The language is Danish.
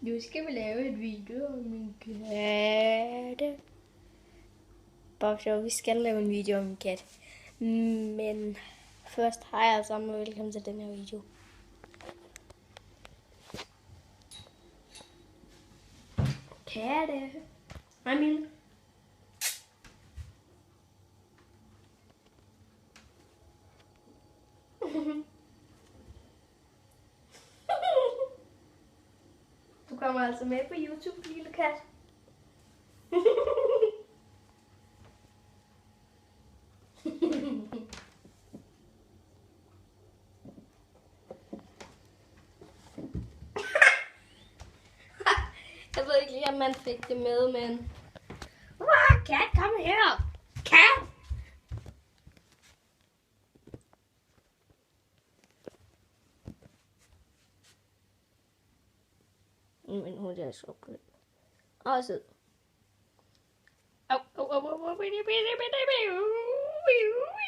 Nu skal vi lave et video om min katte. Bare for vi skal lave en video om min kat. Men først hej alle sammen og velkommen til den her video. Katte. Hej min. Du kommer altså med på YouTube, lille kat. Jeg ved ikke lige, om man fik det med, men... Kat, kom her! Kat! Men hun er så blød. Og sød. Au, au, au, au, au, au, au, au, au, au, au, au, au, au.